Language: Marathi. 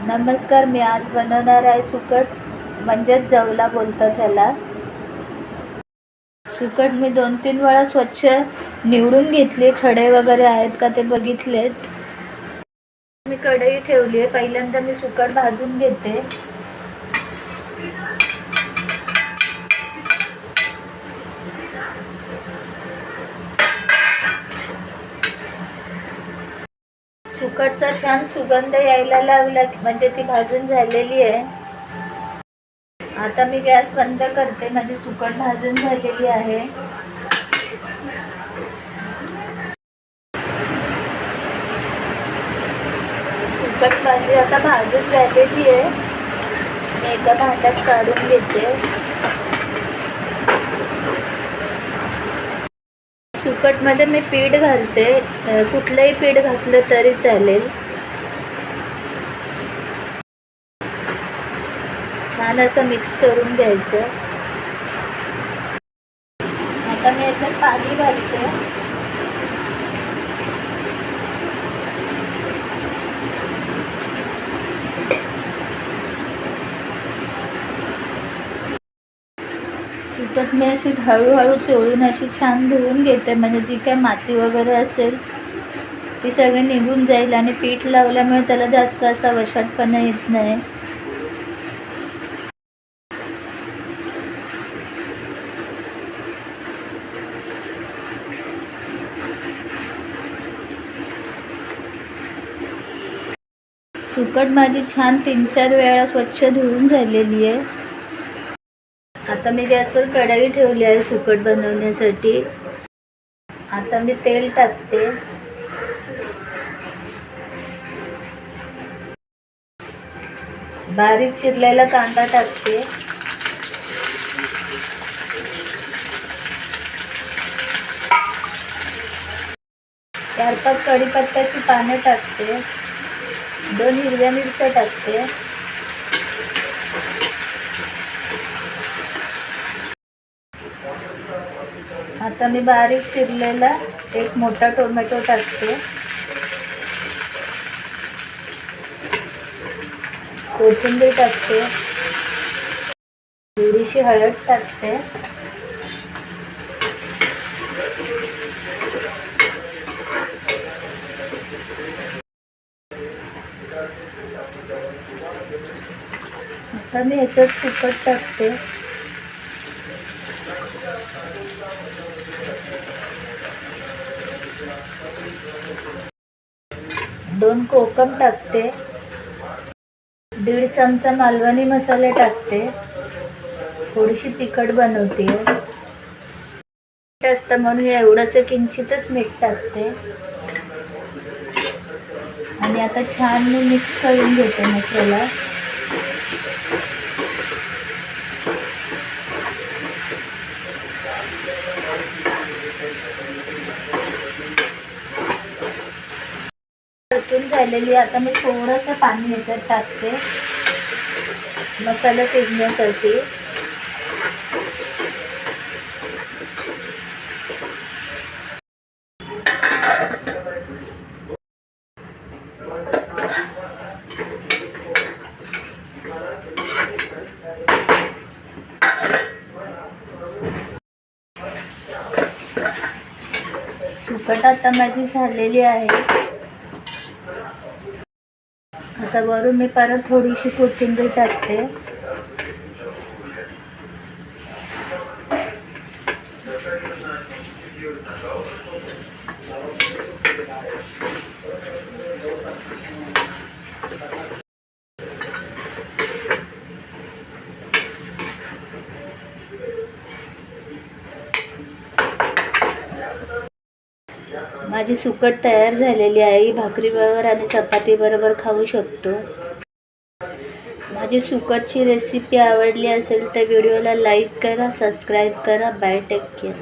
नमस्कार, मी आज बनवणार आहे सुकट, म्हणजेच जवला बोलतात ह्याला. सुकट मी 2-3 वेळा स्वच्छ निवडून घेतले. खडे वगैरे आहेत का ते बघितलेत. मी कढई ठेवली आहे. पहिल्यांदा मी सुकट भाजून घेते. सुकटचा छान सुगंध यायला लागला म्हणजे ती भाजून झालेली आहे. आता मी गॅस बंद करते. माझी सुकट भाजून झालेली आहे. सुकट माझी आता भाजून झालेली आहे. मी एका भांड्यात काढून घेते. सुकटमध्ये मी पीठ घालते. कुठलंही पीठ घातलं तरी चालेल. छान असं मिक्स करून घ्यायचं. आता मी याच्यात पाणी घालते. सुकट मी अशी हळूहळू चोळून अशी छान धुवून घेते, म्हणजे जी काय माती वगैरे असेल ती सगळी निघून जाईल. आणि पीठ लावल्यामुळे त्याला जास्त असा वशाटपणा येत नाही. सुकट माझी छान 3-4 वेळा स्वच्छ धुवून झालेली आहे. आता मी गॅसवर कढई ठेवली आहे सुकट बनवण्यासाठी. आता मी तेल टाकते. बारीक चिरलेला कांदा टाकते. 4-5 कढीपत्त्याची पाने टाकते. 2 हिरव्या मिरच्या टाकते. आता मी बारीक चिरलेला एक मोठा टोमॅटो टाकते. कोथिंबीर टाकते. थोडीशी हळद टाकते. आता मी ह्याच्यात सुकट टाकते. दोन कोकम टाकते. 1.5 चमचा मालवणी मसाले टाकते. थोडीशी तिखट बनवते असतं म्हणून एवढंसं किंचितच मीठ टाकते. आणि आता छान मी मिक्स करून घेते मसाला. परतून झालेली. आता मी थोडंसं पाणी याच्यात टाकते मसाला शिजण्यासाठी. सुकट आता माझी झालेली आहे. आता वरून मी परत थोडीशी कोथिंबीर टाकते. माझी सुकट तयार झालेली आहे. ही भाकरीबरोबर आणि चपातीबरोबर खाऊ शकतो. माझी सुकटची रेसिपी आवडली असेल तर व्हिडिओला लाईक करा, सबस्क्राईब करा. Bye, take care.